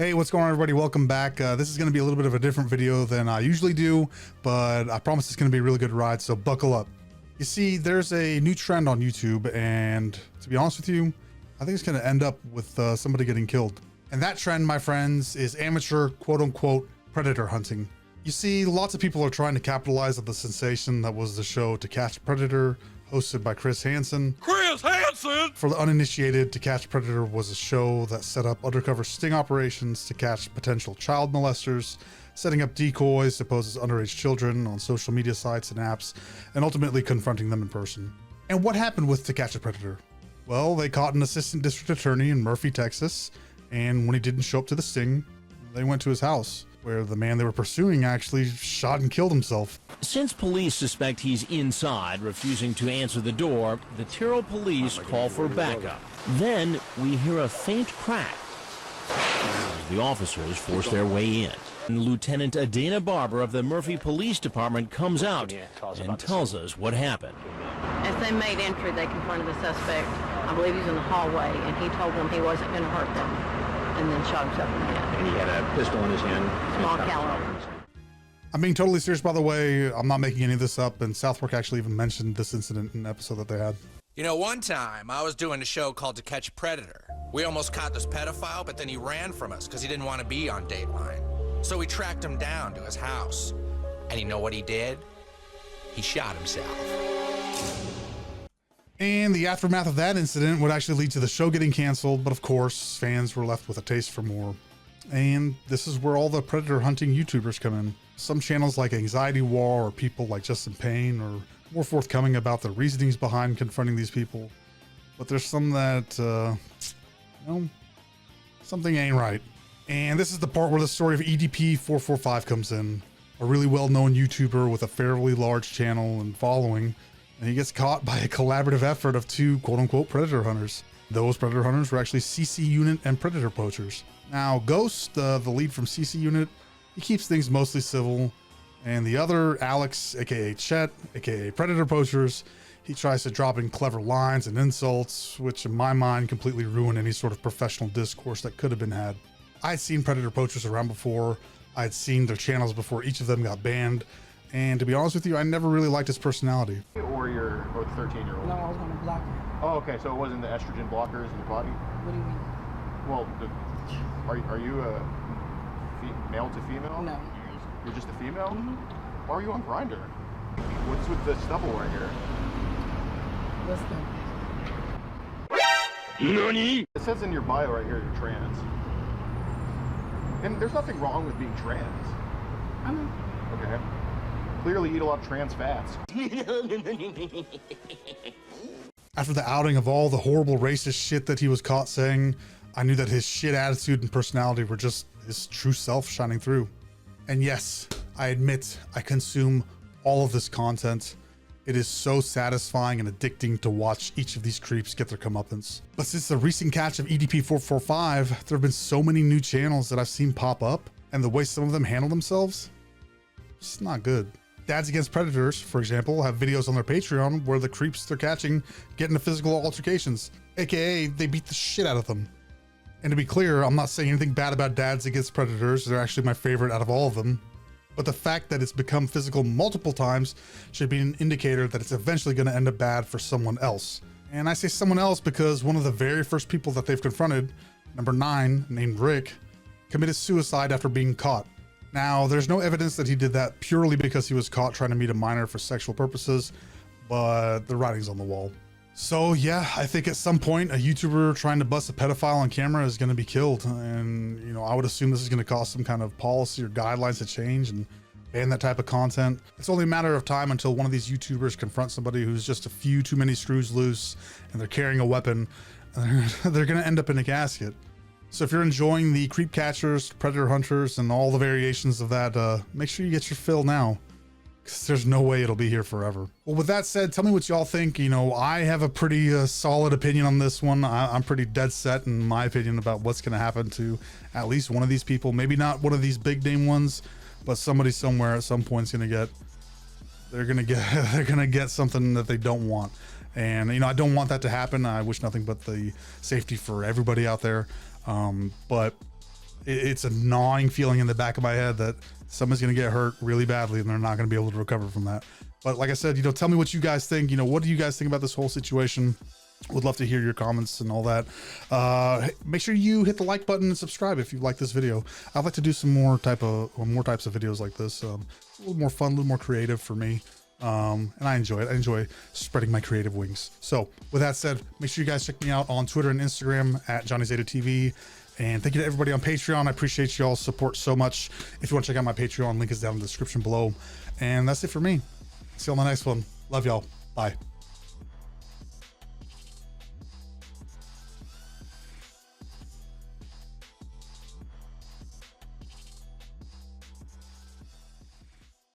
Hey, what's going on, everybody? Welcome back. This is going to be a little bit of a different video than I usually do, but I promise it's going to be a really good ride, so buckle up. You see, there's a new trend on YouTube, and to be honest with you, I think it's going to end up with somebody getting killed. And that trend, my friends, is amateur quote-unquote predator hunting. You see, lots of people are trying to capitalize on the sensation that was the show To Catch a Predator, hosted by Chris Hansen. For the uninitiated, To Catch a Predator was a show that set up undercover sting operations to catch potential child molesters, setting up decoys to pose as underage children on social media sites and apps, and ultimately confronting them in person. And what happened with To Catch a Predator? Well, they caught an assistant district attorney in Murphy, Texas, and when he didn't show up to the sting, they went to his house, where the man they were pursuing actually shot and killed himself. Since police suspect he's inside, refusing to answer the door, the Tyrrell police call for backup. Then we hear a faint crack. The officers force their way in. And Lieutenant Adina Barber of the Murphy Police Department comes out and tells us what happened. As they made entry, they confronted the suspect. I believe he was in the hallway, and he told them he wasn't going to hurt them, and then shot himself in the head. And he had a pistol in his hand. Small caliber. I'm being totally serious, by the way. I'm not making any of this up, and South Park actually even mentioned this incident in an episode that they had. You know, one time I was doing a show called To Catch a Predator. We almost caught this pedophile, but then he ran from us because he didn't want to be on Dateline. So we tracked him down to his house. And you know what he did? He shot himself. And the aftermath of that incident would actually lead to the show getting canceled, but of course, fans were left with a taste for more. And this is where all the predator hunting YouTubers come in. Some channels like Anxiety War or people like Justin Payne are more forthcoming about the reasonings behind confronting these people. But there's some that, you know, something ain't right. And this is the part where the story of EDP445 comes in. A really well-known YouTuber with a fairly large channel and following. And he gets caught by a collaborative effort of two quote-unquote predator hunters. Those predator hunters were actually CC Unit and predator poachers. Now, Ghost, the lead from CC Unit, he keeps things mostly civil. And the other, Alex, aka Chet, aka Predator Poachers, he tries to drop in clever lines and insults, which in my mind completely ruin any sort of professional discourse that could have been had. I'd seen Predator Poachers around before. I'd seen their channels before each of them got banned. And to be honest with you, I never really liked his personality. Or the 13-year-old? No, I was on a blocker. Oh, okay, so it wasn't the estrogen blockers in your body? What do you mean? Well, are you a male to female? No. You're just a female? Mm-hmm. Why are you on Grindr? What's with the stubble right here? What's that? NANI? It says in your bio right here you're trans. And there's nothing wrong with being trans. I know. Okay. Clearly eat a lot of trans fats. After the outing of all the horrible racist shit that he was caught saying, I knew that his shit attitude and personality were just his true self shining through. And yes, I admit I consume all of this content. It is so satisfying and addicting to watch each of these creeps get their comeuppance. But since the recent catch of EDP445, there have been so many new channels that I've seen pop up, and the way some of them handle themselves, it's not good. Dads Against Predators, for example, have videos on their Patreon where the creeps they're catching get into physical altercations, aka they beat the shit out of them. And to be clear, I'm not saying anything bad about Dads Against Predators. They're actually my favorite out of all of them. But the fact that it's become physical multiple times should be an indicator that it's eventually going to end up bad for someone else. And I say someone else because one of the very first people that they've confronted, number 9, named Rick, committed suicide after being caught. Now, there's no evidence that he did that purely because he was caught trying to meet a minor for sexual purposes, but the writing's on the wall. So yeah, I think at some point a YouTuber trying to bust a pedophile on camera is going to be killed. And, you know, I would assume this is going to cause some kind of policy or guidelines to change and ban that type of content. It's only a matter of time until one of these YouTubers confronts somebody who's just a few too many screws loose and they're carrying a weapon. They're going to end up in a casket. So if you're enjoying the creep catchers, predator hunters, and all the variations of that, make sure you get your fill now, because there's no way it'll be here forever. Well, with that said, tell me what y'all think. You know, I have a pretty solid opinion on this one. I'm pretty dead set in my opinion about what's going to happen to at least one of these people. Maybe not one of these big name ones, but somebody somewhere at some point is going to get, they're going to get something that they don't want. And, you know, I don't want that to happen. I wish nothing but the safety for everybody out there. But it's a gnawing feeling in the back of my head that someone's going to get hurt really badly and they're not going to be able to recover from that. But like I said, you know, tell me what you guys think. You know, what do you guys think about this whole situation? Would love to hear your comments and all that. Make sure you hit the like button and subscribe if you like this video. I'd like to do some more types of videos like this. A little more fun, a little more creative for me. And I enjoy it. I enjoy spreading my creative wings. So with that said, make sure you guys check me out on Twitter and Instagram at jonnyzetatv. And thank you to everybody on Patreon. I appreciate y'all's support so much. If you want to check out my Patreon, link is down in the description below. And that's it for me. See you on the next one. Love y'all. Bye.